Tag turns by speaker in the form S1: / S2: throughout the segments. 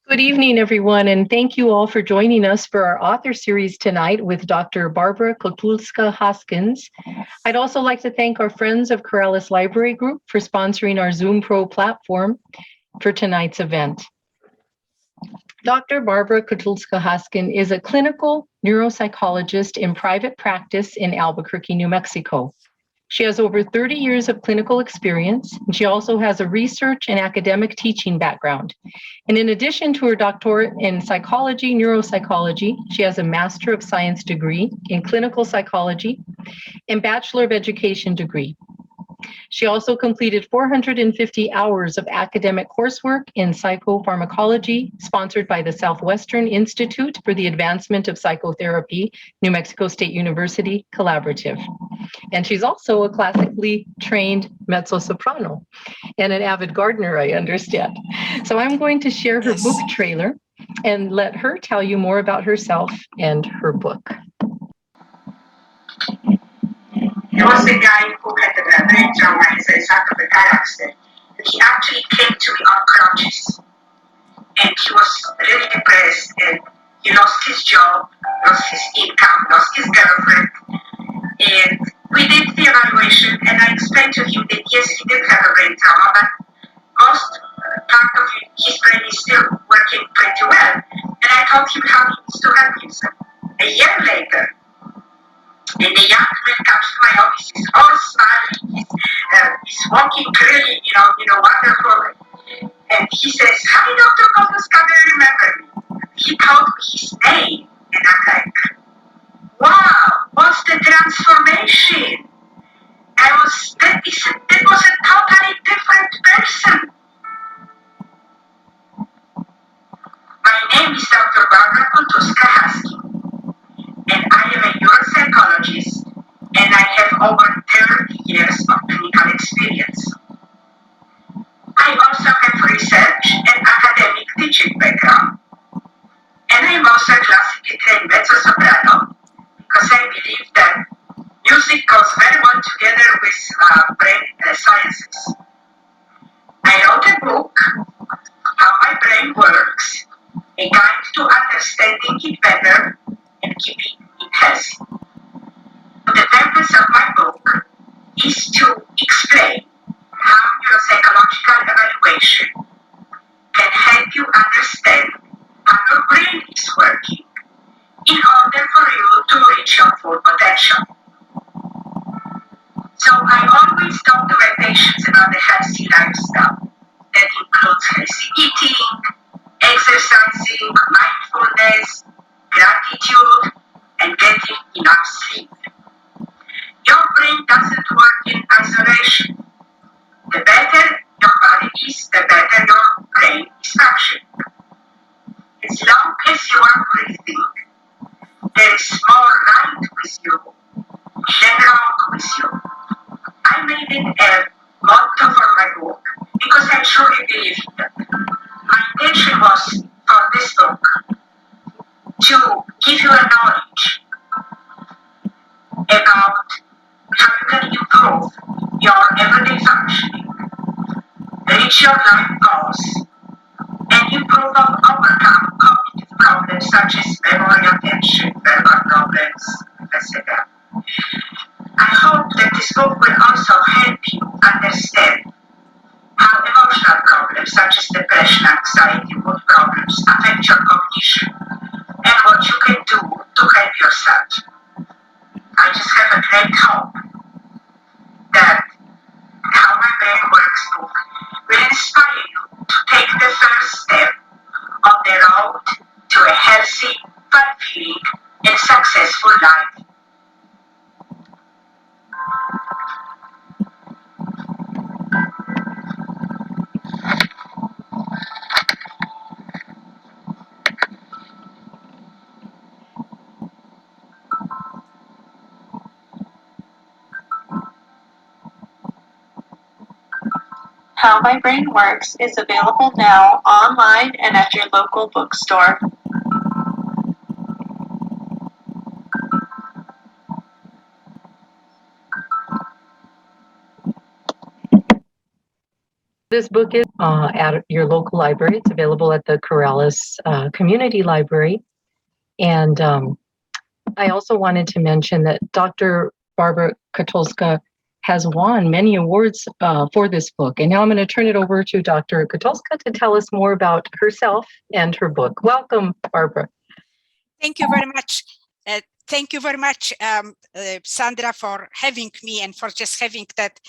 S1: Good evening, everyone, and thank you all for joining us for our author series tonight with Dr. Barbara Koltuska Hoskins. I'd also like to thank our friends of Corrales Library Group for sponsoring our Zoom Pro platform for tonight's event. Dr. Barbara Koltuska Hoskins is a clinical neuropsychologist in private practice in Albuquerque, New Mexico. She has over 30 years of clinical experience, and she also has a research and academic teaching background. And in addition to her doctorate in psychology, neuropsychology, she has a Master of Science degree in clinical psychology and Bachelor of Education degree. She also completed 450 hours of academic coursework in psychopharmacology, sponsored by the Southwestern Institute for the Advancement of Psychotherapy, New Mexico State University Collaborative. And she's also a classically trained mezzo-soprano and an avid gardener, I understand. So I'm going to share her book trailer and let her tell you more about herself and her book.
S2: There was a guy who had a brain trauma as a result of a car accident. He actually came to me on crutches. And he was really depressed, and he lost his job, lost his income, lost his girlfriend. And we did the evaluation, and I explained to him that yes, he did have a brain trauma, but most part of his brain is still working pretty well. And I told him how he needs to help himself. A year later, and the young man comes to my office, he's all smiling, he's walking really, wonderful. And he says, "Hi, Dr. Koltuska, do you remember me?" He told me his name, and I'm like, wow, what's the transformation? That was a totally different person. My name is Dr. Barbara Koltuska Hoskins, and I am a neuropsychologist, and I have over 30 years of clinical experience. I also have research and academic teaching background, and I'm also a classically trained mezzo-soprano because I believe that music goes very well together with brain sciences. I wrote a book, How My Brain Works, a guide to understanding it better and keeping it healthy. The purpose of my book is to explain how neuropsychological evaluation can help you understand how your brain is working in order for you to reach your full potential. So I always talk to my patients about a healthy lifestyle that includes healthy eating, exercising, mindfulness, gratitude, and getting enough sleep. Your brain doesn't work in isolation. The better your body is, the better your brain is functioning. As long as you are breathing, there is more right with you than wrong with you. I made it a motto for my book because I truly believe in it. My intention was for this book to give you a knowledge about how you can improve your everyday functioning, reach your life goals, and improve or overcome cognitive problems such as memory, attention, verbal problems, etc. I hope that this book will also help you understand how emotional problems such as depression, anxiety, mood problems affect your cognition and what you can do to help yourself. I just have a great hope that How My Brain Works book will inspire you to take the first step on the road to a healthy, fulfilling, and successful life.
S3: How My Brain Works is available now online and at your local bookstore.
S1: This book is at your local library. It's available at the Corrales Community Library. And I also wanted to mention that Dr. Barbara Koltuska has won many awards for this book. And now I'm going to turn it over to Dr. Koltuska to tell us more about herself and her book. Welcome, Barbara.
S4: Thank you very much. Thank you very much, Sandra, for having me and for just having that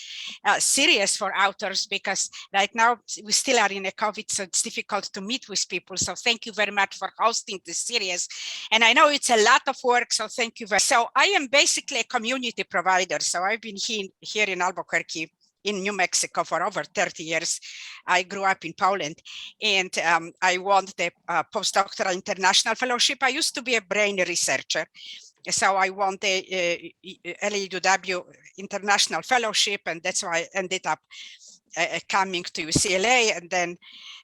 S4: series for authors, because right now we still are in a COVID, so it's difficult to meet with people. So thank you very much for hosting this series. And I know it's a lot of work, so thank you very much. So I am basically a community provider. So I've been here in Albuquerque, in New Mexico, for over 30 years. I grew up in Poland, and I won the postdoctoral international fellowship. I used to be a brain researcher, so I won the LAUW international fellowship, and that's why I ended up coming to UCLA, and then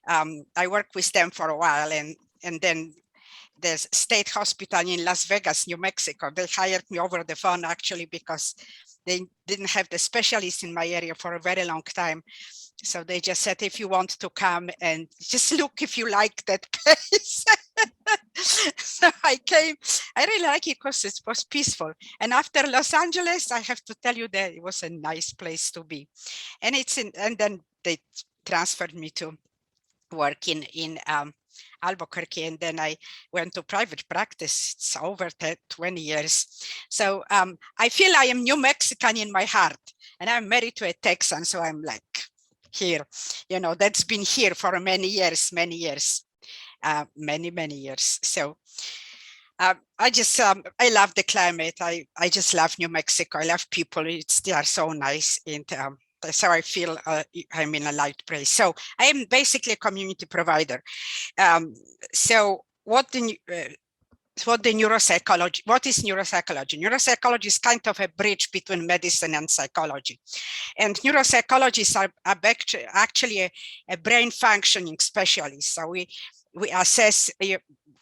S4: I worked with them for a while, and then the state hospital in Las Vegas, New Mexico, they hired me over the phone, actually, because they didn't have the specialists in my area for a very long time. So they just said, if you want to come and just look if you like that place. So I came. I really like it because it was peaceful. And after Los Angeles, I have to tell you that it was a nice place to be. And and then they transferred me to work in Albuquerque, and then I went to private practice. It's over 20 years. So I feel I am New Mexican in my heart, and I'm married to a Texan, so I'm like here, you know, that's been here for many years. So I just I love the climate. I just love New Mexico. I love people. They are so nice, and so I feel I'm in a light place. So I am basically a community provider. So what the neuropsychology, what is neuropsychology? Neuropsychology is kind of a bridge between medicine and psychology. And neuropsychologists are actually a brain functioning specialist. So we assess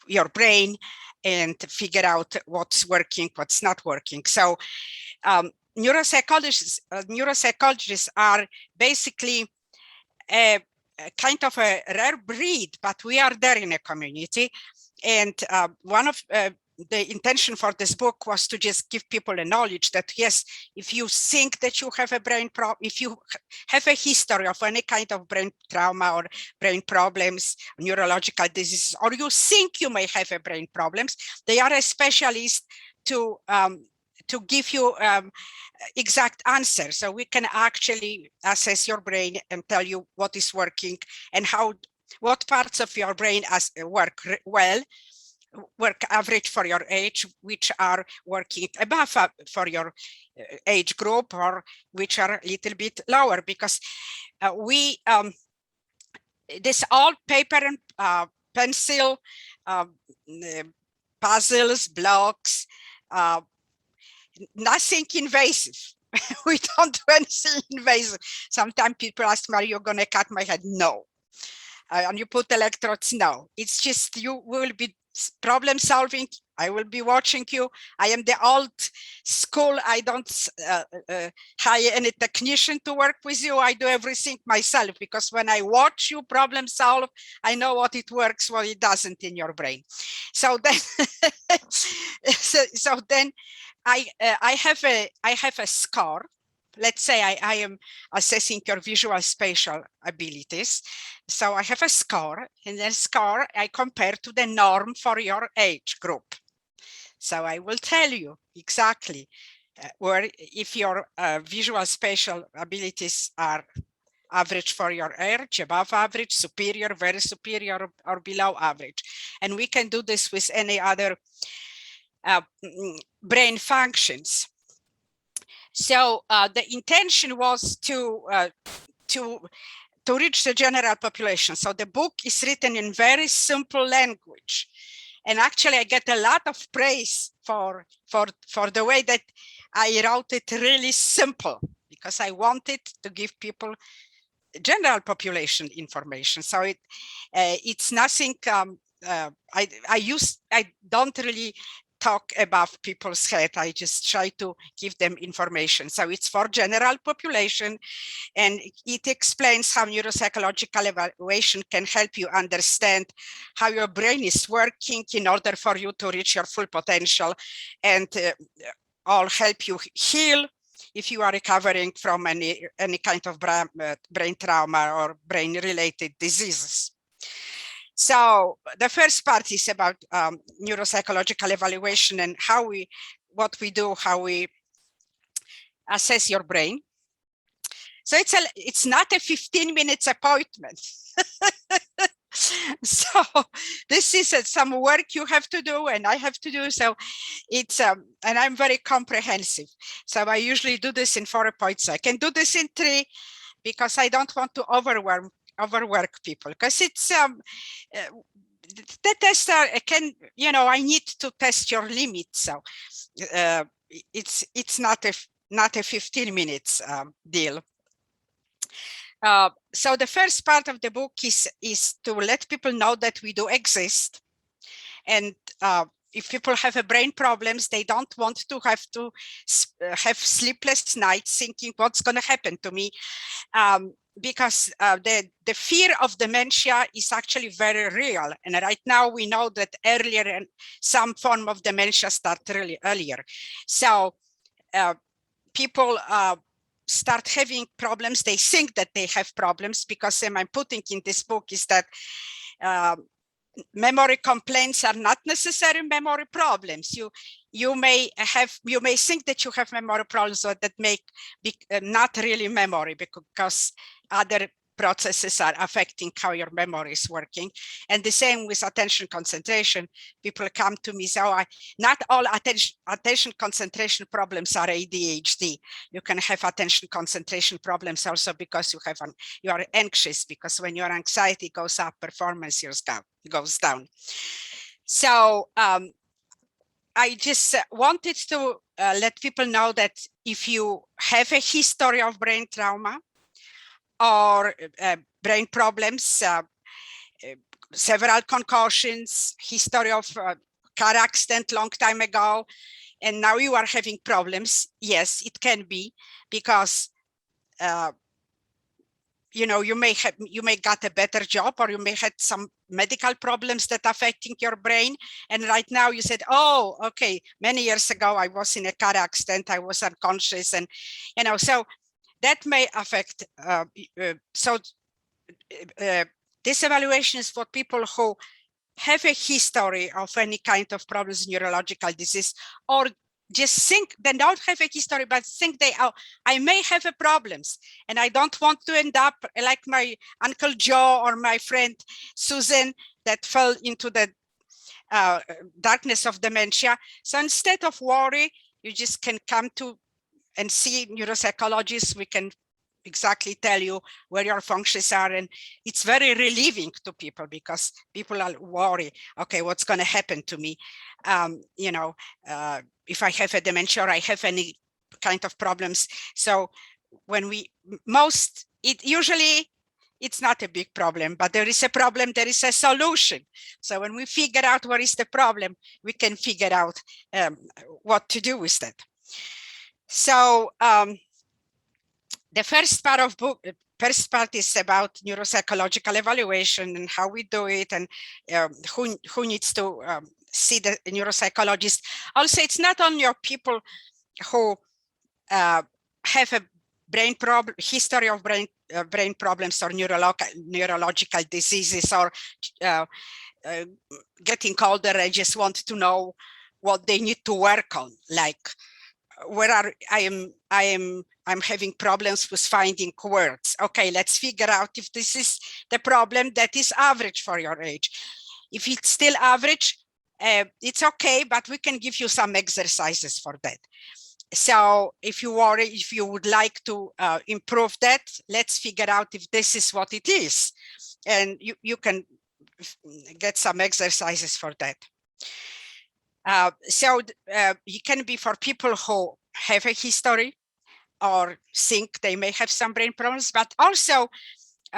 S4: your brain and figure out what's working, what's not working. So neuropsychologists are basically a kind of a rare breed, but we are there in a community. And one of the intention for this book was to just give people a knowledge that, yes, if you think that you have a brain problem, if you have a history of any kind of brain trauma or brain problems, neurological diseases, or you think you may have a brain problems, they are a specialist to give you exact answers. So we can actually assess your brain and tell you what is working and what parts of your brain work well, work average for your age, which are working above for your age group, or which are a little bit lower, because this all paper and pencil, puzzles, blocks, nothing invasive. We don't do anything invasive. Sometimes people ask me, are you going to cut my head? No. And you put electrodes? No. It's just you will be problem solving. I will be watching you. I am the old school. I don't hire any technician to work with you. I do everything myself, because when I watch you problem solve, I know what it works, what it doesn't in your brain. So then, so then I have a score. Let's say I am assessing your visual spatial abilities. So I have a score, and then score I compare to the norm for your age group. So I will tell you exactly where, if your visual spatial abilities are average for your age, above average, superior, very superior, or below average. And we can do this with any other brain functions. So the intention was to reach the general population. So the book is written in very simple language, and actually I get a lot of praise for the way that I wrote it really simple, because I wanted to give people general population information. So it's nothing. I don't really talk above people's head. I just try to give them information. So it's for general population, and it explains how neuropsychological evaluation can help you understand how your brain is working in order for you to reach your full potential, and all help you heal if you are recovering from any kind of brain trauma or brain related diseases. So the first part is about neuropsychological evaluation and what we do, how we assess your brain. So it's not a 15 minutes appointment. So this is some work you have to do and I have to do. So it's and I'm very comprehensive. So I usually do this in 4 points. I can do this in 3 because I don't want to overwork people, because it's the tester can, I need to test your limits. So it's not a 15 minutes deal. So the first part of the book is to let people know that we do exist, and if people have brain problems, they don't want to have sleepless nights thinking what's going to happen to me, because the fear of dementia is actually very real. And right now we know that earlier and some form of dementia starts really earlier. So people start having problems. They think that they have problems because I'm putting in this book is that memory complaints are not necessarily memory problems. You may think that you have memory problems, but that make not really memory, because other processes are affecting how your memory is working. And the same with attention concentration. People come to me, so not all attention concentration problems are ADHD. You can have attention concentration problems also because you are anxious, because when your anxiety goes up, performance goes down. So I just wanted to let people know that if you have a history of brain trauma or brain problems, several concussions, history of car accident long time ago, and now you are having problems, yes, it can be because you may got a better job, or you may had some medical problems that affecting your brain, and right now you said, oh, okay, many years ago I was in a car accident, I was unconscious, and so that may affect. This evaluation is for people who have a history of any kind of problems, neurological disease, or just think they don't have a history, but think I may have a problems, and I don't want to end up like my Uncle Joe or my friend Susan that fell into the darkness of dementia. So instead of worry, you just can come to and see neuropsychologists. We can exactly tell you where your functions are, and it's very relieving to people, because people are worried, okay, what's going to happen to me, if I have a dementia or I have any kind of problems. So when usually it's not a big problem, but there is a problem, there is a solution. So when we figure out what is the problem, we can figure out what to do with that. So the first part is about neuropsychological evaluation and how we do it, and who needs to see the neuropsychologist. Also, it's not only your people who have a history of brain problems or neurological diseases, or getting older and just want to know what they need to work on, like I'm having problems with finding words. Okay, let's figure out if this is the problem that is average for your age. If it's still average, it's okay, but we can give you some exercises for that. So if you would like to improve that, let's figure out if this is what it is. And you can get some exercises for that. It can be for people who have a history or think they may have some brain problems, but also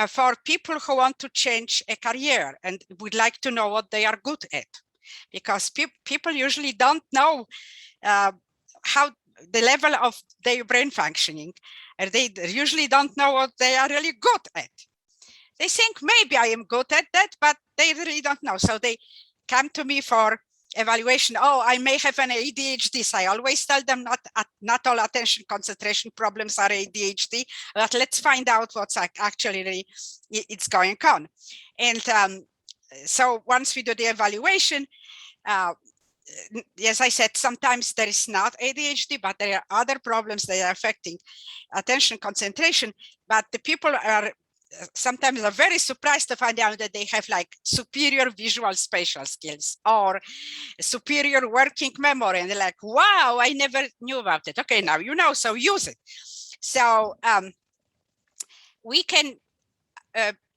S4: for people who want to change a career and would like to know what they are good at. because people usually don't know how the level of their brain functioning, and they usually don't know what they are really good at. They think maybe I am good at that, but they really don't know. So they come to me for evaluation. Oh, I may have an ADHD. So I always tell them not all attention concentration problems are ADHD, but let's find out what's actually really it's going on. And so once we do the evaluation, as I said, sometimes there is not ADHD, but there are other problems that are affecting attention concentration. But the people are sometimes are very surprised to find out that they have like superior visual spatial skills or superior working memory. And they're like, wow, I never knew about it. Okay, now you know, so use it. So we can,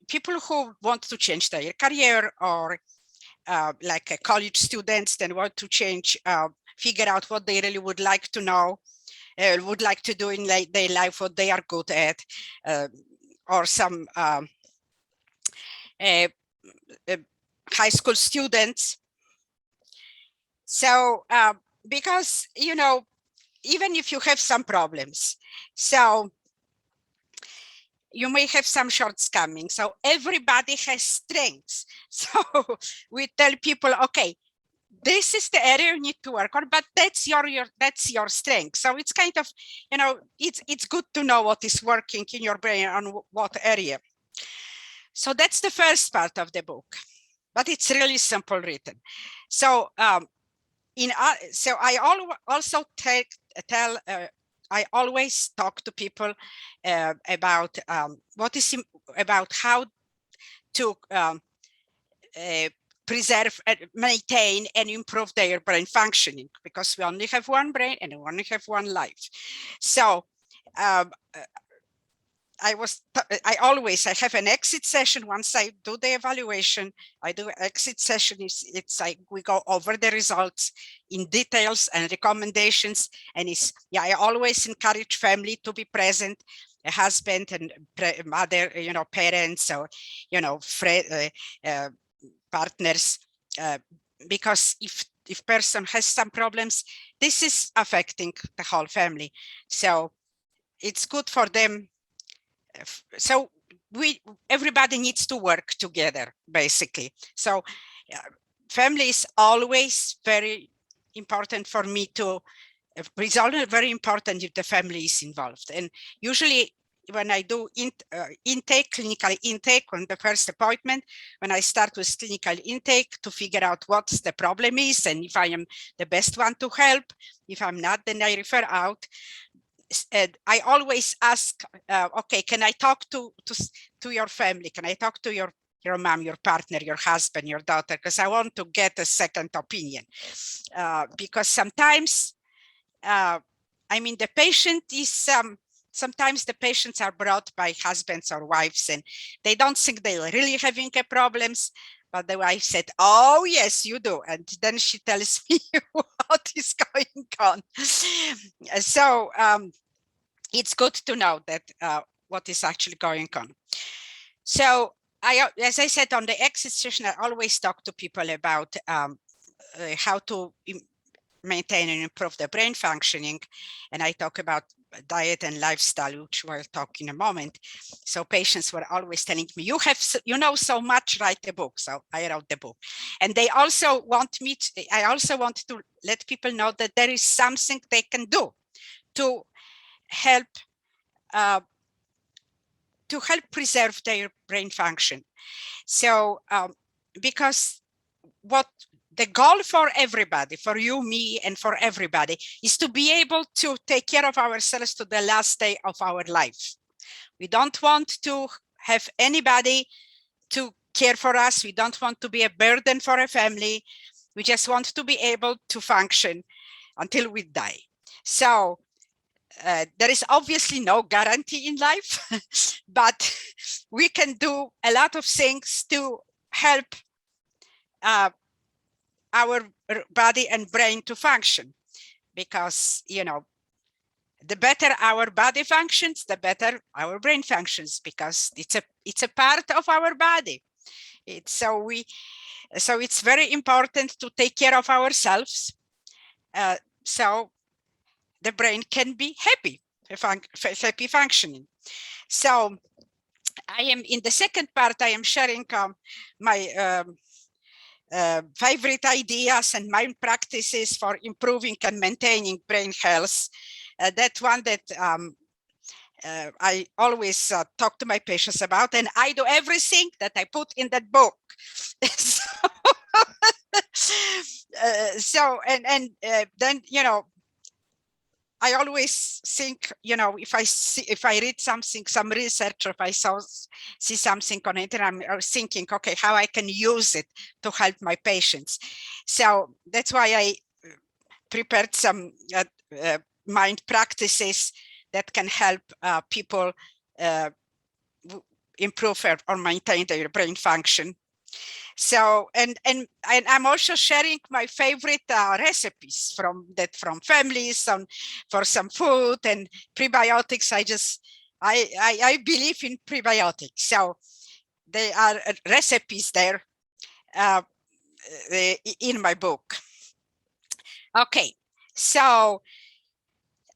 S4: people who want to change their career or like college students that want to change, figure out what they really would like to know, would like to do in their life, what they are good at, or some high school students. So because, you know, even if you have some problems, so you may have some shortcomings. So everybody has strengths. So we tell people, okay, this is the area you need to work on, but that's your strength. So it's kind of, you know, it's good to know what is working in your brain on what area. So that's the first part of the book, but it's really simple written. So so I also I always talk to people about about how to preserve, maintain, and improve their brain functioning, because we only have one brain and we only have one life. So I have an exit session. Once I do the evaluation, I do exit session. It's like we go over the results in details and recommendations. And I always encourage family to be present, a husband and mother, you know, parents, or, you know, partners, because if person has some problems, this is affecting the whole family. So it's good for them. So everybody needs to work together, basically. So family is always very important for me to resolve. Very important if the family is involved. And usually when I do clinical intake on the first appointment, when I start with clinical intake to figure out what the problem is and if I am the best one to help. If I'm not, then I refer out. I always ask, okay, can I talk to your family? Can I talk to your mom, your partner, your husband, your daughter? Because I want to get a second opinion. Because sometimes, I mean, the patient is, sometimes the patients are brought by husbands or wives and they don't think they're really having problems. But the wife said, oh, yes, you do. And then she tells me what is going on. So it's good to know that what is actually going on. So as I said, on the exit session, I always talk to people about how to maintain and improve the brain functioning. And I talk about diet and lifestyle, which we'll talk in a moment. So patients were always telling me, you know so much, write a book. So I wrote the book. And they also want me I also want to let people know that there is something they can do to help preserve their brain function. So because what the goal for everybody, for you, me, and for everybody, is to be able to take care of ourselves to the last day of our life. We don't want to have anybody to care for us. We don't want to be a burden for a family. We just want to be able to function until we die. So there is obviously no guarantee in life, but we can do a lot of things to help our body and brain to function, because, you know, the better our body functions, the better our brain functions, because it's a part of our body. So it's very important to take care of ourselves, so the brain can be happy functioning. So I am in the second part, I am sharing my favorite ideas and my practices for improving and maintaining brain health. That one that I always talk to my patients about, and I do everything that I put in that book. Then, you know, I always think, you know, if I read something, some research, or if I see something on it, I'm thinking, okay, how I can use it to help my patients. So that's why I prepared some mind practices that can help people improve or maintain their brain function. So, and I'm also sharing my favorite recipes from families for some food and prebiotics. I believe in prebiotics. So they are recipes there in my book. Okay, so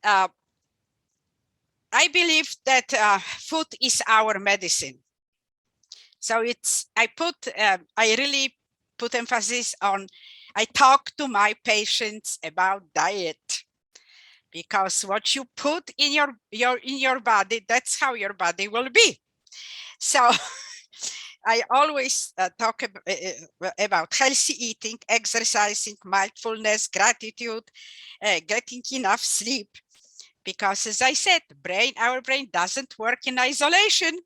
S4: I believe that food is our medicine. So I really put emphasis on, I talk to my patients about diet, because what you put in your body, that's how your body will be. So I always talk about healthy eating, exercising, mindfulness, gratitude, getting enough sleep, because as I said, our brain doesn't work in isolation.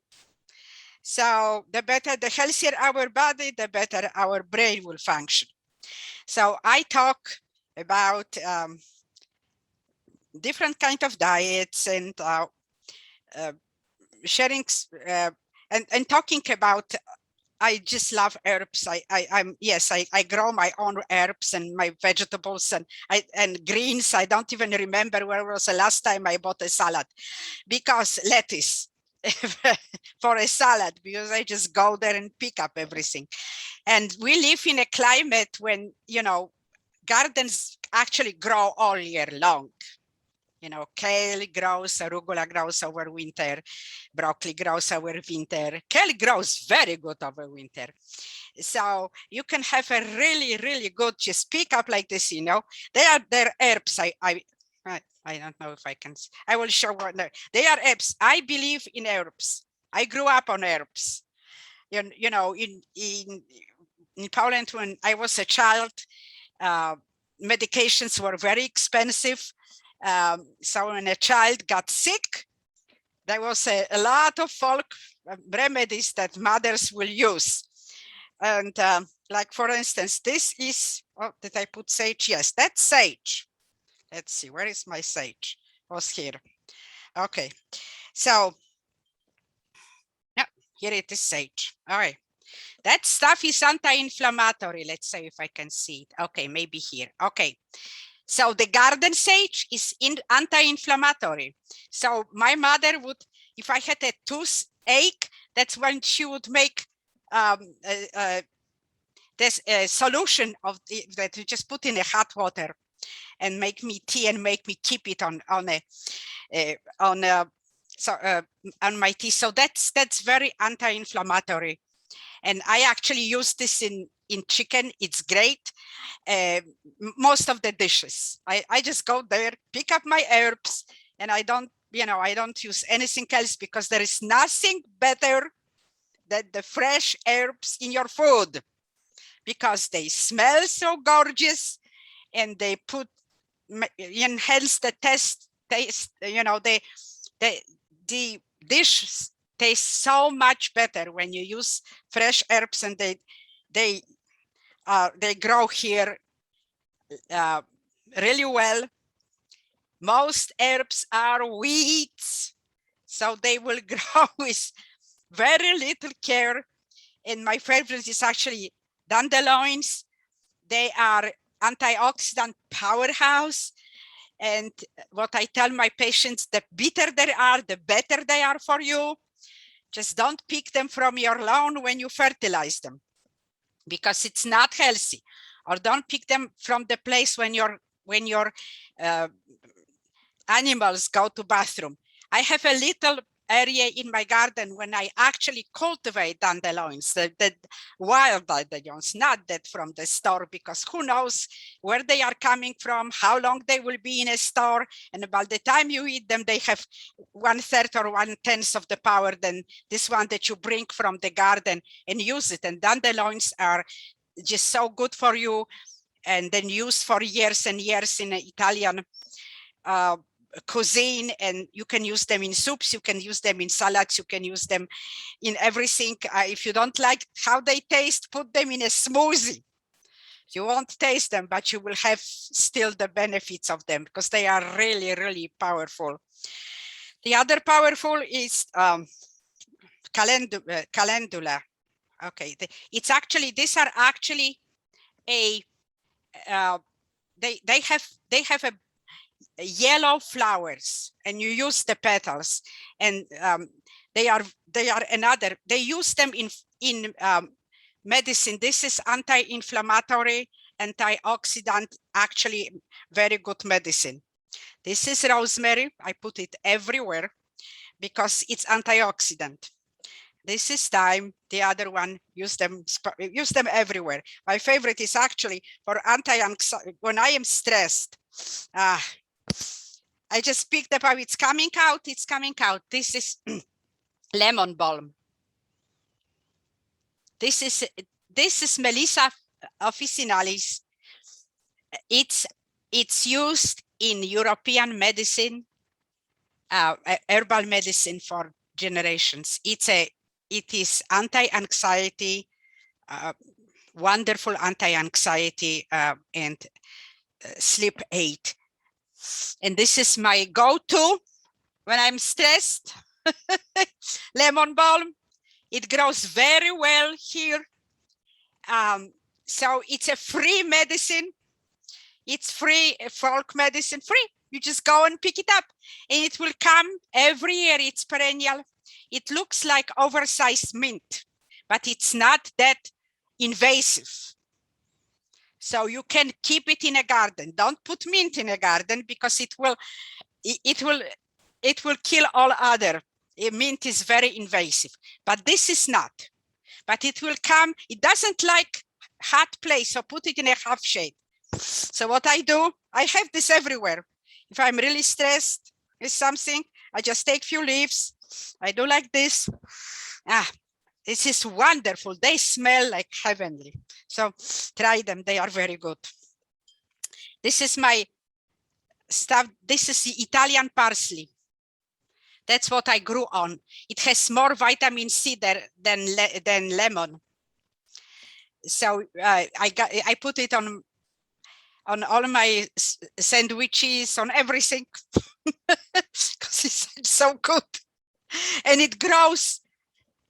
S4: So the healthier our body, the better our brain will function. So I talk about different kind of diets and sharing and talking about, I just love herbs. I grow my own herbs and my vegetables and greens. I don't even remember where was the last time I bought a salad, because lettuce for a salad, because I just go there and pick up everything. And we live in a climate when, you know, gardens actually grow all year long. You know, kale grows, arugula grows over winter, broccoli grows over winter. Kale grows very good over winter. So you can have a really, really good, just pick up like this, you know. They're herbs. I don't know if I can, I will show what they are herbs. I believe in herbs. I grew up on herbs. You know, in Poland, when I was a child, medications were very expensive. So when a child got sick, there was a lot of folk remedies that mothers will use. And like, for instance, this is, oh, did I put sage? Yes, that's sage. Let's see, where is my sage? It was here. Okay, so yeah, here it is, sage. All right. That stuff is anti-inflammatory. Let's say if I can see it. Okay, maybe here. Okay. So the garden sage is anti-inflammatory. So my mother would, if I had a toothache, that's when she would make this solution of that you just put in a hot water and make me tea and make me keep it on my tea. So that's very anti-inflammatory. And I actually use this in chicken. It's great. Most of the dishes, I just go there, pick up my herbs, and I don't use anything else, because there is nothing better than the fresh herbs in your food, because they smell so gorgeous and they enhance the taste. You know, the dish tastes so much better when you use fresh herbs, and they grow here really well. Most herbs are weeds, so they will grow with very little care. And my favorite is actually dandelions. They are antioxidant powerhouse. And what I tell my patients, the bitter they are, the better they are for you. Just don't pick them from your lawn when you fertilize them. because it's not healthy. Or don't pick them from the place when your animals go to bathroom. I have a little area in my garden when I actually cultivate dandelions, the wild dandelions, not that from the store, because who knows where they are coming from, how long they will be in a store, and by the time you eat them, they have 1/3 or 1/10 of the power than this one that you bring from the garden and use it. And dandelions are just so good for you, and then used for years and years in Italian cuisine, and you can use them in soups, you can use them in salads, you can use them in everything. If you don't like how they taste, put them in a smoothie. You won't taste them, but you will have still the benefits of them because they are really, really powerful. The other powerful is calendula. Okay, it's actually, these are actually a they have a yellow flowers, and you use the petals, and they use them in medicine. This is anti-inflammatory, antioxidant, actually very good medicine. This is rosemary. I put it everywhere because it's antioxidant. This is thyme. The other one, use them everywhere. My favorite is actually for anti-anxiety when I am stressed. I just picked up how it's coming out. It's coming out. This is lemon balm. This is Melissa officinalis. It's used in European medicine, herbal medicine for generations. It is anti-anxiety, wonderful anti-anxiety and sleep aid. And this is my go-to when I'm stressed. Lemon balm. It grows very well here. So it's a free medicine. It's free, folk medicine, free. You just go and pick it up, and it will come every year. It's perennial. It looks like oversized mint, but it's not that invasive. So you can keep it in a garden. Don't put mint in a garden because it will kill all other. Mint is very invasive, but this is not. But it will come. It doesn't like hot place, so put it in a half shade. So what I do, I have this everywhere. If I'm really stressed with something, I just take few leaves. I do like this. This is wonderful. They smell like heavenly. So try them. They are very good. This is my stuff. This is the Italian parsley. That's what I grew on. It has more vitamin C there than lemon. So I put it on all my sandwiches, on everything, because it's so good. And it grows.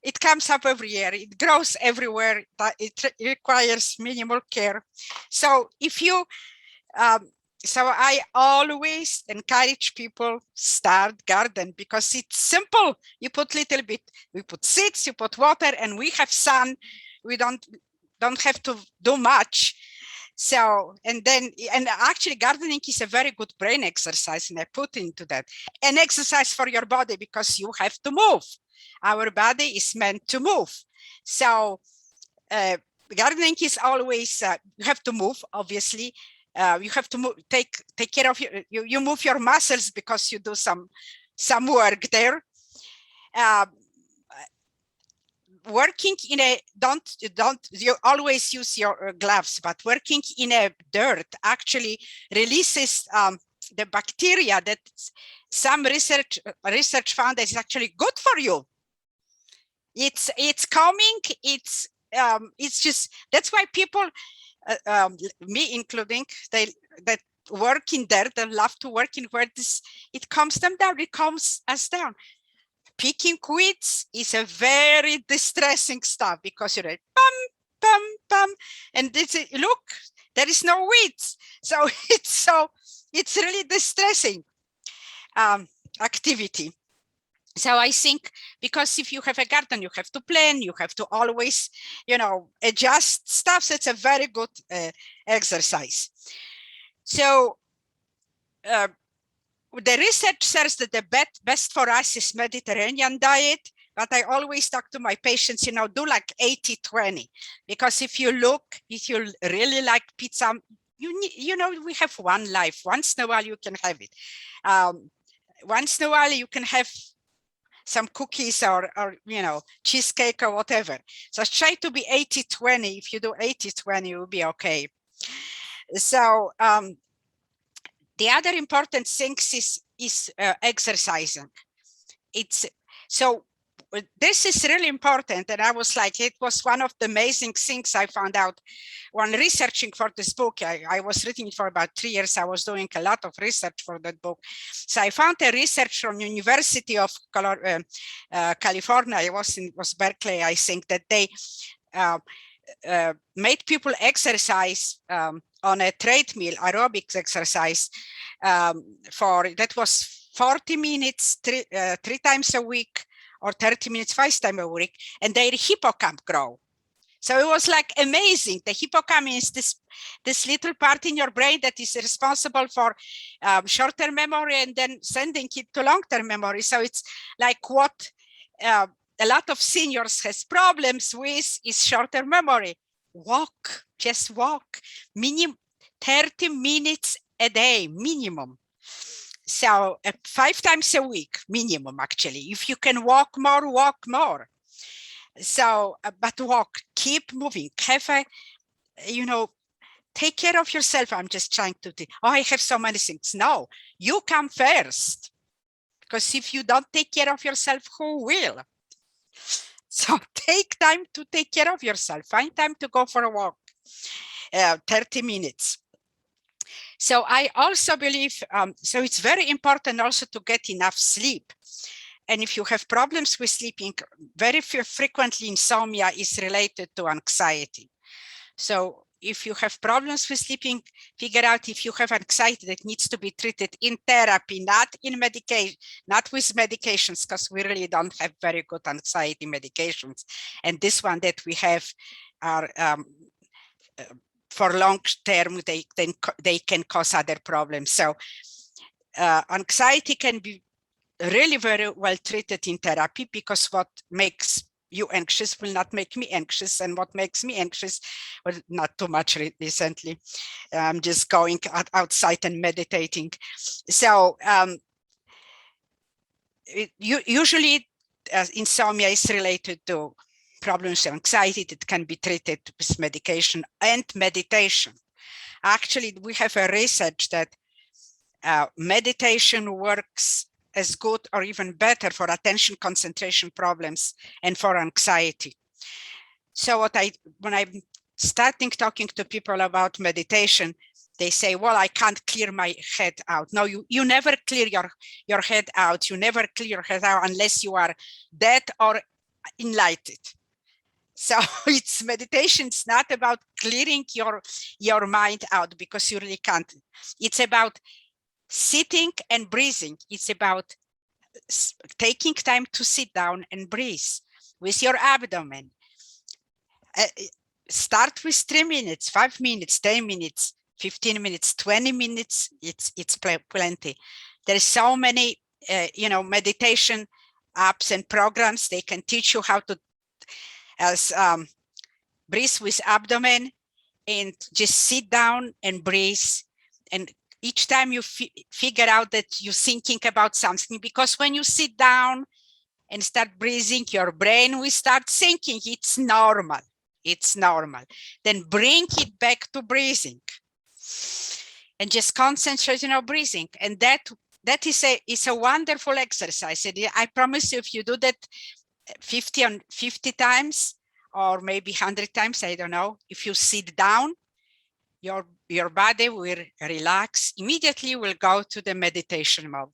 S4: It comes up every year. It grows everywhere, but it requires minimal care. So if you, so I always encourage people start garden because it's simple. You put little bit, we put seeds, you put water, and we have sun. We don't have to do much. So, and actually gardening is a very good brain exercise, and I put into that an exercise for your body because you have to move. Our body is meant to move. So gardening is always, you have to move, obviously. You have to move, take care of you move your muscles because you do some work there. Working in a, don't you always use your gloves, but working in a dirt actually releases the bacteria that some research found that is actually good for you. It's calming. It's just, that's why people, me including, that work in dirt, they love to work in where it calms them down. It calms us down. Picking weeds is a very distressing stuff because you're like, bum, bum, bum, and look, there is no weeds. So it's really distressing activity. So I think, because if you have a garden, you have to plan, you have to always, adjust stuff. So it's a very good exercise. So the research says that the best for us is Mediterranean diet, but I always talk to my patients, do like 80-20, because if you really like pizza, we have one life. Once in a while you can have it. Once in a while you can have some cookies or cheesecake or whatever. So try to be 80-20. If you do 80-20, you'll be okay. So the other important thing is exercising. This is really important, and I was like, it was one of the amazing things I found out when researching for this book. I was reading it for about 3 years. I was doing a lot of research for that book. So I found a research from University of California. It was Berkeley, I think, that they made people exercise on a treadmill, aerobics exercise, that was 40 minutes, three times a week, or 30 minutes 5 times a week, and their hippocamp grow. So it was like amazing. The hippocamp is this little part in your brain that is responsible for short-term memory and then sending it to long-term memory. So it's like what a lot of seniors has problems with is short-term memory. Walk, just walk, minimum 30 minutes a day, minimum. So 5 times a week, minimum, actually. If you can walk more, walk more. So, but walk, keep moving, have a, take care of yourself. I'm just trying to think, I have so many things. No, you come first. Because if you don't take care of yourself, who will? So take time to take care of yourself. Find time to go for a walk, 30 minutes. So I also believe, so it's very important also to get enough sleep. And if you have problems with sleeping, very frequently insomnia is related to anxiety. So if you have problems with sleeping, figure out if you have anxiety that needs to be treated in therapy, not in medication, not with medications, because we really don't have very good anxiety medications. And this one that we have are for long term, they can cause other problems. So anxiety can be really very well treated in therapy, because what makes you anxious will not make me anxious, and what makes me anxious, well, not too much recently. I'm just going outside and meditating. So usually insomnia is related to problems of anxiety that can be treated with medication and meditation. Actually, we have a research that meditation works as good or even better for attention concentration problems and for anxiety. So when I'm starting talking to people about meditation, they say, well, I can't clear my head out. No, you never clear your head out. You never clear your head out unless you are dead or enlightened. So it's meditation. It's not about clearing your mind out, because you really can't. It's about sitting and breathing. It's about taking time to sit down and breathe with your abdomen. Start with 3 minutes, 5 minutes, 10 minutes, 15 minutes, 20 minutes. It's plenty. There's so many, meditation apps and programs. They can teach you how to breathe with abdomen and just sit down and breathe. And each time you figure out that you're thinking about something, because when you sit down and start breathing, your brain will start thinking. It's normal. It's normal. Then bring it back to breathing and just concentrate on breathing. And that is a wonderful exercise. And I promise you, if you do that 50 times or maybe 100 times, I don't know, if you sit down, your body will relax. Immediately will go to the meditation mode,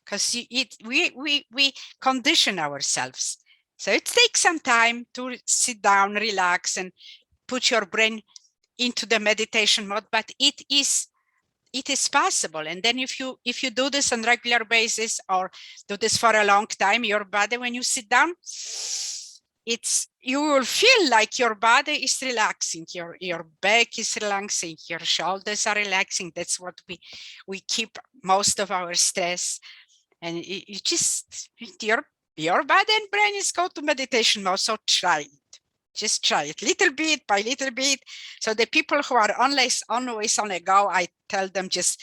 S4: because we condition ourselves. So it takes some time to sit down, relax, and put your brain into the meditation mode, but it is it is possible. And then if you do this on regular basis or do this for a long time, your body, when you sit down, you will feel like your body is relaxing, your back is relaxing, your shoulders are relaxing. That's what we keep most of our stress. And you just, your body and brain is go to meditation mode. So try it. Just try it little bit by little bit. So the people who are always on a go, I tell them just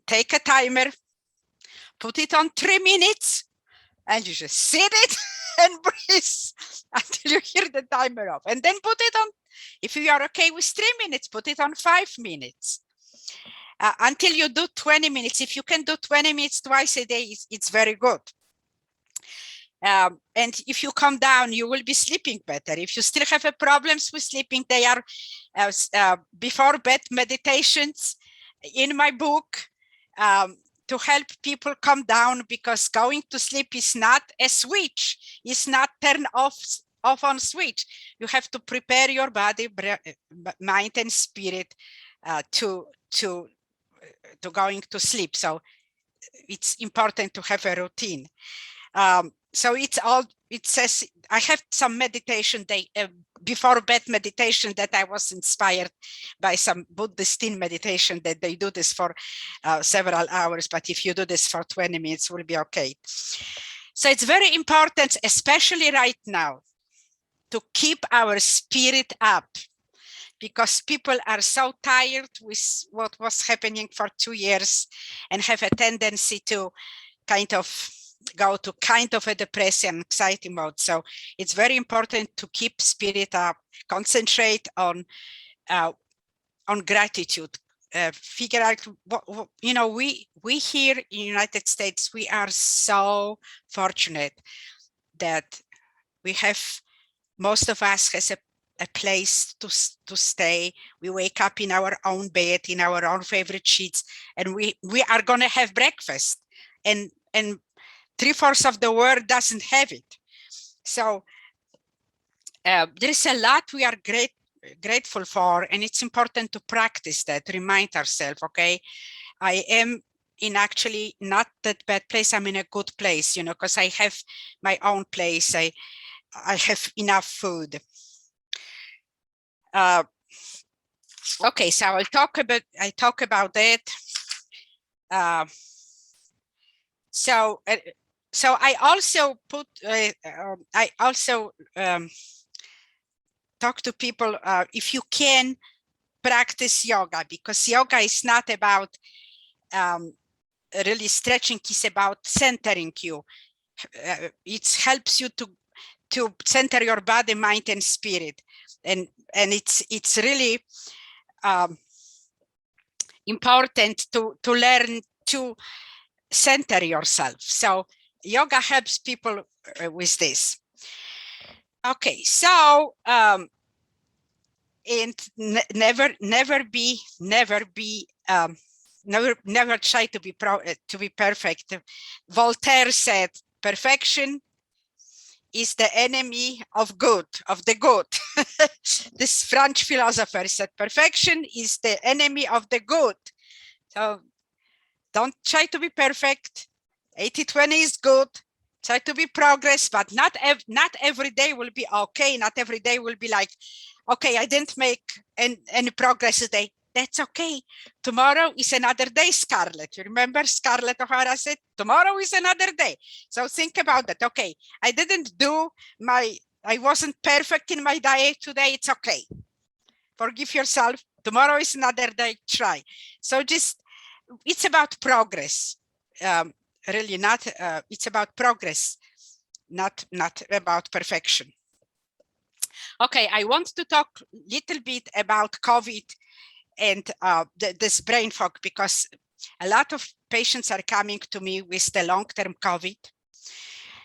S4: take a timer, put it on 3 minutes, and you just sit it and breathe until you hear the timer off. And then put it on, if you are okay with 3 minutes, put it on 5 minutes. Until you do 20 minutes. If you can do 20 minutes twice a day, it's very good. And if you come down, you will be sleeping better. If you still have problems with sleeping, they are before bed meditations in my book to help people come down, because going to sleep is not a switch. It's not turn off on switch. You have to prepare your body, mind, and spirit to going to sleep. So it's important to have a routine. So it says, I have some meditation before bed meditation that I was inspired by some Buddhist meditation that they do this for several hours. But if you do this for 20 minutes, will be okay. So it's very important, especially right now, to keep our spirit up, because people are so tired with what was happening for 2 years and have a tendency to kind of go to kind of a depression, anxiety mode. So it's very important to keep spirit up, concentrate on gratitude, figure out what you know, we here in the United States, we are so fortunate that we have, most of us has a place to stay. We wake up in our own bed, in our own favorite sheets, and we are going to have breakfast, and 3/4 of the world doesn't have it. So there is a lot we are grateful for, and it's important to practice that, remind ourselves, okay, I am in actually not that bad place, I'm in a good place, you know, because I have my own place, I have enough food. Okay, so I talk about that. So I also put, I also talk to people, if you can practice yoga, because yoga is not about really stretching, it's about centering you. It helps you to center your body, mind, and spirit, and it's really important to learn to center yourself. So yoga helps people with this. Okay, so and never try to be perfect. Voltaire said, perfection is the enemy of good, of the good. This French philosopher said, perfection is the enemy of the good. So don't try to be perfect. 80-20 is good. Try to be progress, but not every day will be okay. Not every day will be like, okay, I didn't make any progress today. That's okay. Tomorrow is another day, Scarlett. You remember Scarlett O'Hara said, tomorrow is another day. So think about that. Okay, I wasn't perfect in my diet today. It's okay. Forgive yourself. Tomorrow is another day. Try. So just, it's about progress. Really not, it's about progress, not about perfection. Okay, I want to talk a little bit about COVID and this brain fog, because a lot of patients are coming to me with the long-term COVID.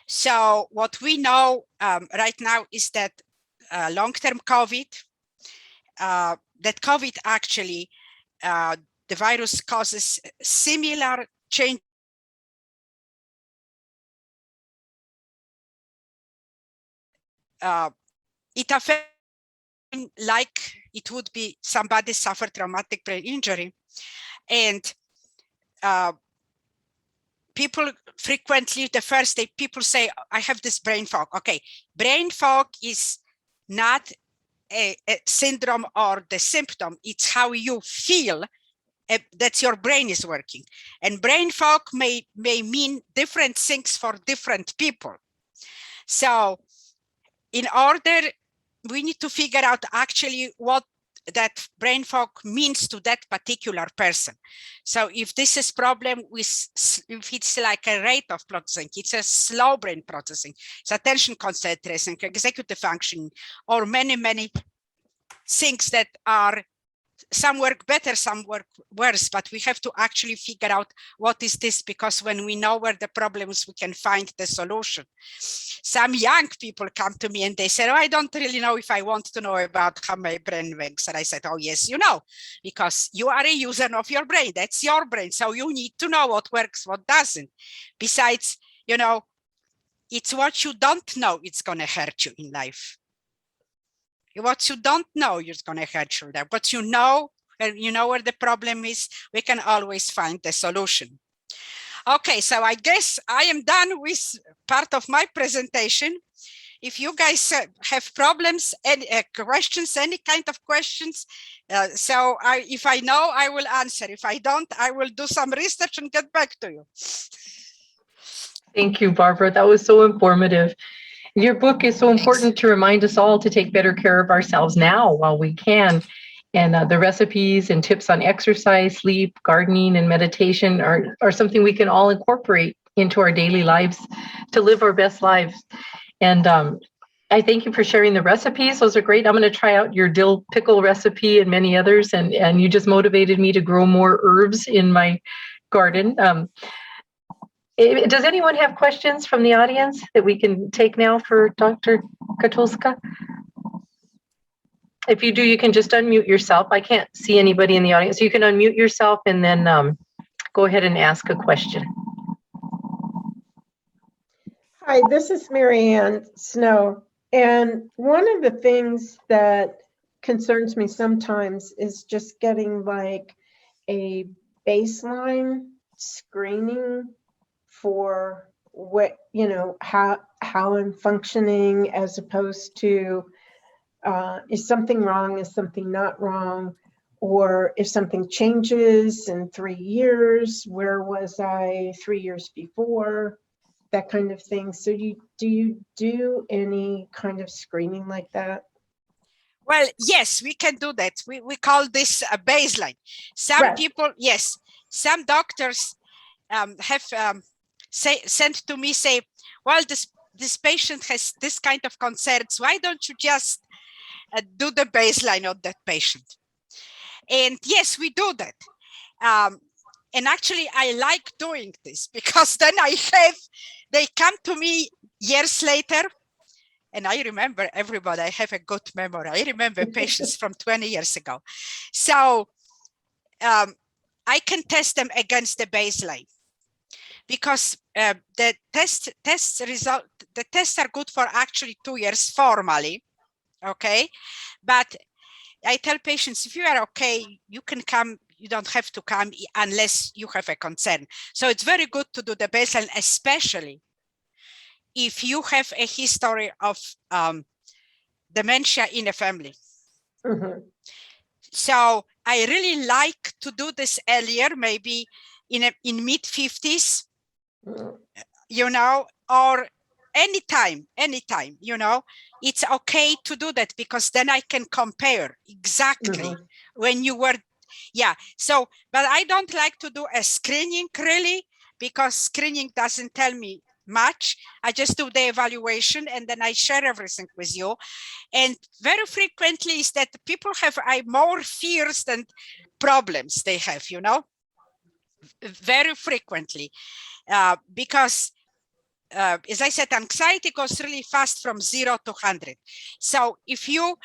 S4: So what we know right now is that long-term COVID, that COVID actually, the virus causes similar change. It affects, like it would be somebody suffered traumatic brain injury, And people frequently, the first day, people say, I have this brain fog. Okay, brain fog is not a syndrome or the symptom. It's how you feel that your brain is working. And brain fog may mean different things for different people. So in order, we need to figure out actually what that brain fog means to that particular person. So if this is problem with, if it's like a rate of processing, it's a slow brain processing, it's attention concentration, executive functioning, or many things that are, some work better, some work worse, but we have to actually figure out what is this, because when we know where the problem is, we can find the solution. Some young people come to me and they say, oh, I don't really know if I want to know about how my brain works. And I said, oh, yes, you know, because you are a user of your brain. That's your brain. So you need to know what works, what doesn't. Besides, you know, it's what you don't know, it's going to hurt you in life. What you don't know, you're going to hurt you there. But you know where the problem is, we can always find the solution. Okay, so I guess I am done with part of my presentation. If you guys have problems, any questions, any kind of questions, if I know, I will answer. If I don't, I will do some research and get back to you.
S1: Thank you, Barbara. That was so informative. Your book is so important to remind us all to take better care of ourselves now while we can. And the recipes and tips on exercise, sleep, gardening, and meditation are something we can all incorporate into our daily lives to live our best lives. And I thank you for sharing the recipes. Those are great. I'm going to try out your dill pickle recipe and many others. And you just motivated me to grow more herbs in my garden. Does anyone have questions from the audience that we can take now for Dr. Koltuska? If you do, you can just unmute yourself. I can't see anybody in the audience. So you can unmute yourself and then go ahead and ask a question.
S5: Hi, this is Marianne Snow. And one of the things that concerns me sometimes is just getting like a baseline screening for what, you know, how I'm functioning, as opposed to is something wrong, is something not wrong, or if something changes in 3 years, where was I 3 years before, that kind of thing. So do you do any kind of screening like that?
S4: Well, yes, we can do that. We call this a baseline. Some
S5: Right.
S4: people, yes, some doctors have sent to me, say, well, this patient has this kind of concerns. Why don't you just do the baseline of that patient? And yes, we do that. And actually, I like doing this because then they come to me years later. And I remember everybody, I have a good memory. I remember patients from 20 years ago. So I can test them against the baseline, because the tests are good for actually 2 years formally, okay? But I tell patients, if you are okay, you can come, you don't have to come unless you have a concern. So it's very good to do the baseline, especially if you have a history of dementia in a family.
S5: Mm-hmm.
S4: So I really like to do this earlier, maybe in mid-50s, you know, or anytime, you know, it's okay to do that, because then I can compare exactly when you were, yeah. So, but I don't like to do a screening really, because screening doesn't tell me much. I just do the evaluation and then I share everything with you. And very frequently is that people have more fears than problems they have, you know, very frequently, because as I said, anxiety goes really fast from 0 to 100. So if you,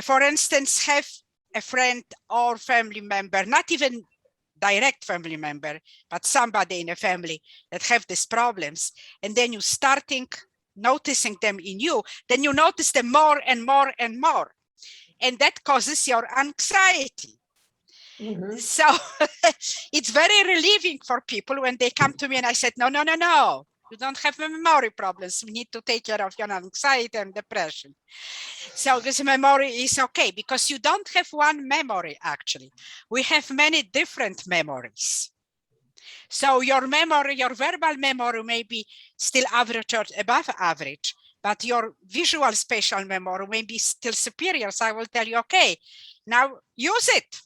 S4: for instance, have a friend or family member, not even direct family member, but somebody in a family that have these problems, and then you starting noticing them in you, then you notice them more and more and more. And that causes your anxiety.
S5: Mhm.
S4: So it's very relieving for people when they come to me and I said, no, no, no, no. You don't have memory problems. We need to take care of your anxiety and depression. So this memory is okay because you don't have one memory, actually. We have many different memories. So your memory, your verbal memory may be still average or above average, but your visual spatial memory may be still superior. So I will tell you, okay, now use it.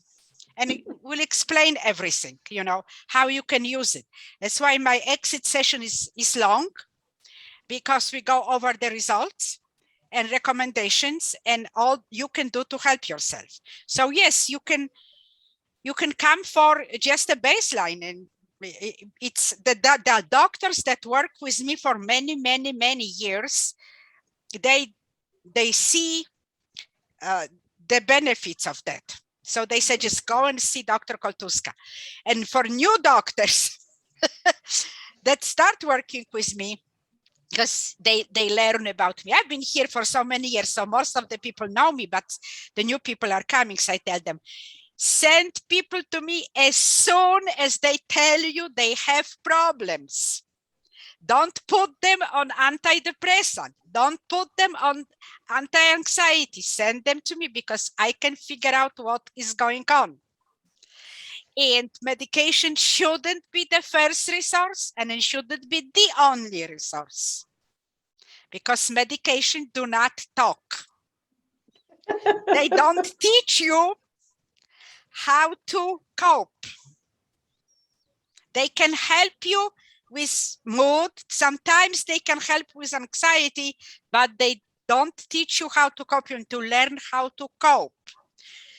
S4: And it will explain everything, you know, how you can use it. That's why my exit session is long, because we go over the results and recommendations and all you can do to help yourself. So yes, you can come for just a baseline, and it's the doctors that work with me for many years, they see the benefits of that. So they said, just go and see Dr. Koltuska. And for new doctors that start working with me, because they learn about me. I've been here for so many years, so most of the people know me, but the new people are coming. So I tell them, send people to me as soon as they tell you they have problems. Don't put them on antidepressant. Don't put them on anti-anxiety. Send them to me because I can figure out what is going on. And medication shouldn't be the first resource, and it shouldn't be the only resource, because medication do not talk. They don't teach you how to cope. They can help you with mood. Sometimes they can help with anxiety, but they don't teach you how to cope and to learn how to cope.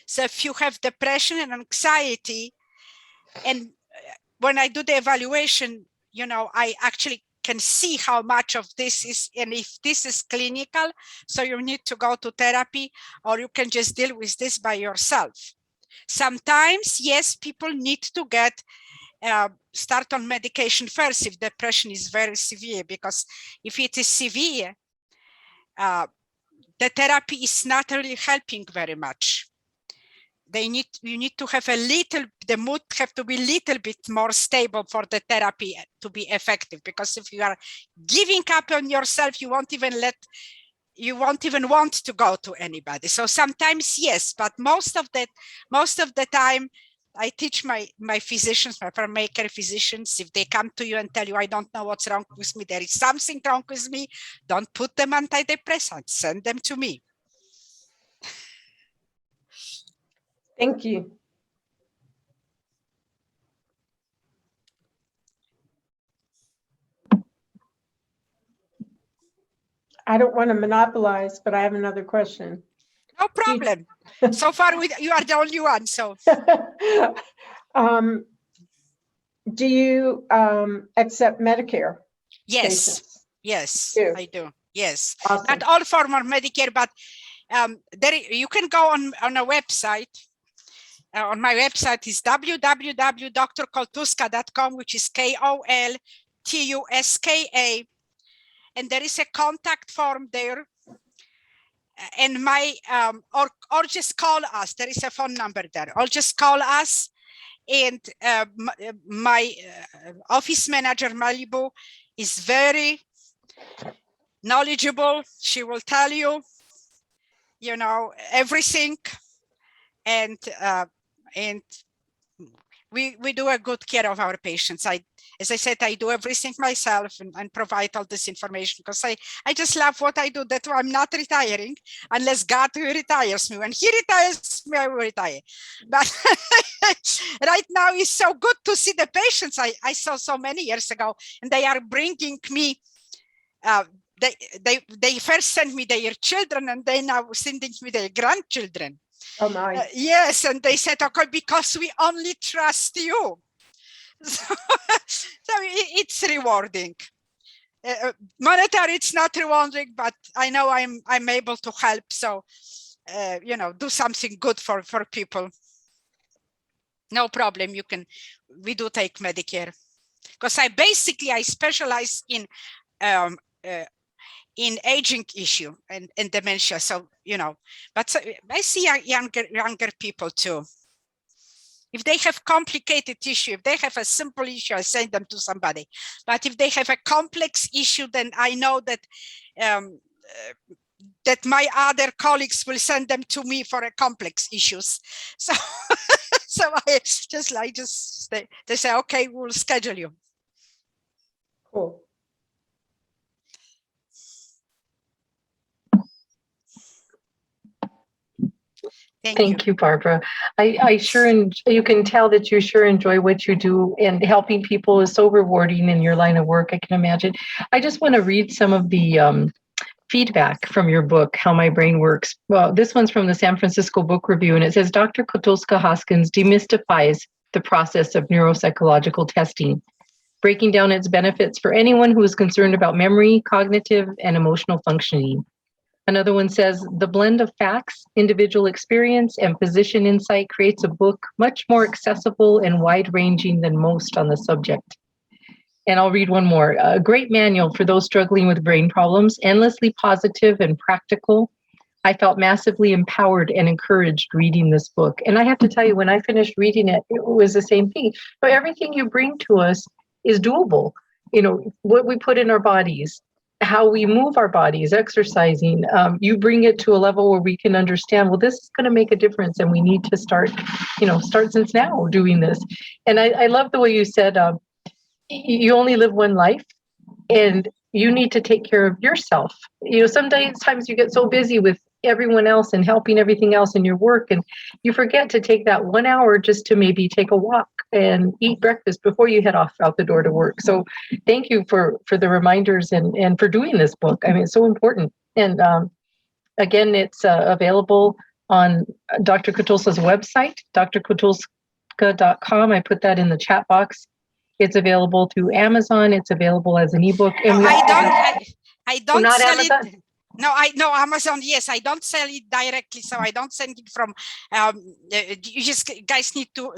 S4: So if you have depression and anxiety, and when I do the evaluation, you know, I actually can see how much of this is, and if this is clinical, so you need to go to therapy, or you can just deal with this by yourself. Sometimes, yes, people need to get start on medication first if depression is very severe, because if it is severe, the therapy is not really helping very much. You need to have a little, the mood have to be a little bit more stable for the therapy to be effective, because if you are giving up on yourself, you won't even want to go to anybody. So sometimes yes, but most of the time I teach my physicians, my primary care physicians, if they come to you and tell you, I don't know what's wrong with me, there is something wrong with me, don't put them antidepressants, send them to me.
S5: Thank you. I don't want to monopolize, but I have another question.
S4: No problem. So far, you are the only one. So,
S5: do you accept Medicare?
S4: yes,
S5: patients?
S4: yes,
S5: You.
S4: I do. Yes,
S5: Awesome.
S4: not all form of Medicare, but you can go on a website. On my website is www.drkoltuska.com, which is KOLTUSKA, and there is a contact form there. And or just call us. There is a phone number there. Or just call us, and my office manager, Malibu, is very knowledgeable. She will tell you, you know, everything, and we do a good care of our patients. As I said, I do everything myself and provide all this information because I just love what I do. That's why I'm not retiring unless God retires me. When He retires me, I will retire. But right now it's so good to see the patients I saw so many years ago, and they are bringing me. They first sent me their children, and they now sending me their grandchildren.
S5: Oh my.
S4: Yes, and they said, okay, because we only trust you. So it's rewarding. Monetary, it's not rewarding, but I know I'm able to help. So, you know, do something good for people. No problem. We do take Medicare, because I specialize in aging issue and dementia. So, you know, but I see younger people too. If they have complicated issue, if they have a simple issue, I send them to somebody. But if they have a complex issue, then I know that that my other colleagues will send them to me for a complex issues. So, so I just they say, okay, we'll schedule you.
S5: Cool.
S1: Thank you, Barbara. I sure, and you can tell that you sure enjoy what you do, and helping people is so rewarding in your line of work, I can imagine. I just want to read some of the feedback from your book, How My Brain Works. Well, this one's from the San Francisco Book Review, and it says, Dr. Koltuska Hoskins demystifies the process of neuropsychological testing, breaking down its benefits for anyone who is concerned about memory, cognitive, and emotional functioning. Another one says, the blend of facts, individual experience, and physician insight creates a book much more accessible and wide-ranging than most on the subject. And I'll read one more. A great manual for those struggling with brain problems, endlessly positive and practical. I felt massively empowered and encouraged reading this book. And I have to tell you, when I finished reading it, it was the same thing. So everything you bring to us is doable. You know, what we put in our bodies, how we move our bodies, exercising, you bring it to a level where we can understand, well, this is going to make a difference, and we need to start since now doing this. And I love the way you said, you only live one life, and you need to take care of yourself. You know, sometimes you get so busy with everyone else and helping everything else in your work, and you forget to take that 1 hour just to maybe take a walk and eat breakfast before you head off out the door to work. So thank you for the reminders and for doing this book. I mean, it's so important. And again, it's available on Dr. Koltuska's website, drkoltuska.com. I put that in the chat box. It's available through Amazon. It's available as an ebook. And
S4: no, I don't
S1: not
S4: sell
S1: Amazon?
S4: it. No, Amazon. Yes, I don't sell it directly, so I don't send it from. You just guys need to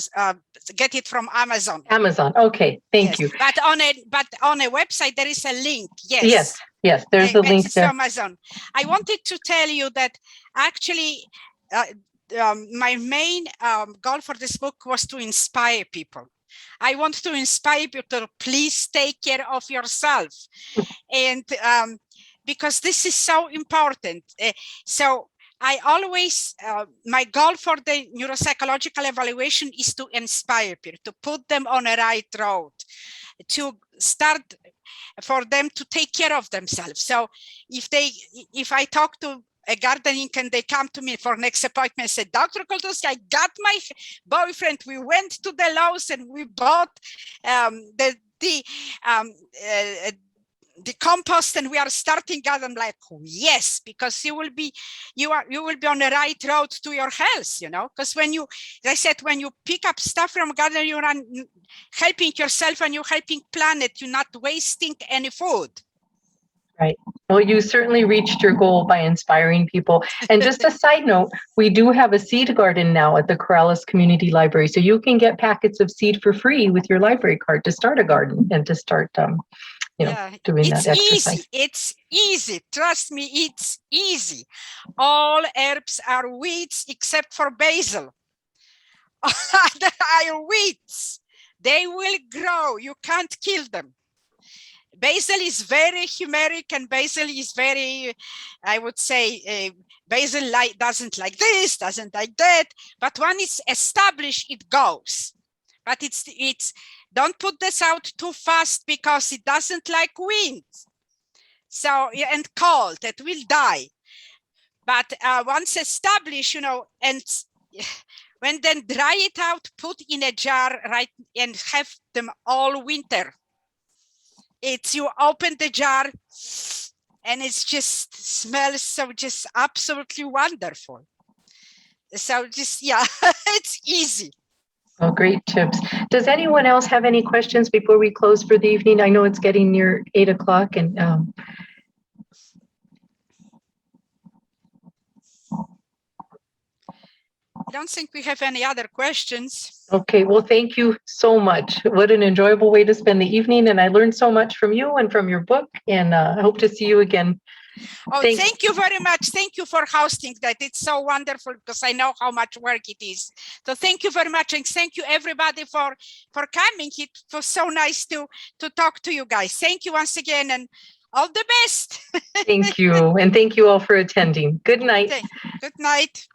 S4: get it from Amazon.
S1: Amazon. Okay, thank you.
S4: But on a website there is a link.
S1: Yes. There's a link there.
S4: Amazon. I wanted to tell you that actually, my main goal for this book was to inspire people. I want to inspire people to please take care of yourself, and because this is so important. So I always, my goal for the neuropsychological evaluation is to inspire people, to put them on a right road, to start for them to take care of themselves. So if I talk to a gardening and they come to me for next appointment and say, Dr. Koltuska, I got my boyfriend, we went to the Lowe's and we bought the compost and we are starting garden. I'm like, yes, because you will be on the right road to your health, you know, because when you pick up stuff from garden, you're helping yourself and you're helping planet, you're not wasting any food.
S1: Right. Well, you certainly reached your goal by inspiring people. And just a side note, we do have a seed garden now at the Corrales Community Library. So you can get packets of seed for free with your library card to start a garden and to start, doing that exercise.
S4: It's easy. Trust me, it's easy. All herbs are weeds except for basil. They are weeds. They will grow. You can't kill them. Basil is very humeric, and basil is very, I would say, basil doesn't like this, doesn't like that. But when it's established, it goes. But it's don't put this out too fast because it doesn't like wind. So, and cold, it will die. But once established, and when then dry it out, put in a jar, right, and have them all winter. You open the jar and it's just smells so just absolutely wonderful. So it's easy.
S1: Oh, great tips. Does anyone else have any questions before we close for the evening? I know it's getting near 8 o'clock and
S4: I don't think we have any other questions.
S1: Okay, well, thank you so much. What an enjoyable way to spend the evening. And I learned so much from you and from your book. And I hope to see you again
S4: Oh, thank you very much. Thank you for hosting that. It's so wonderful because I know how much work it is. So thank you very much. And thank you everybody for coming. It was so nice to talk to you guys. Thank you once again and all the best.
S1: Thank you. And thank you all for attending. Good night.
S4: Okay. Good night.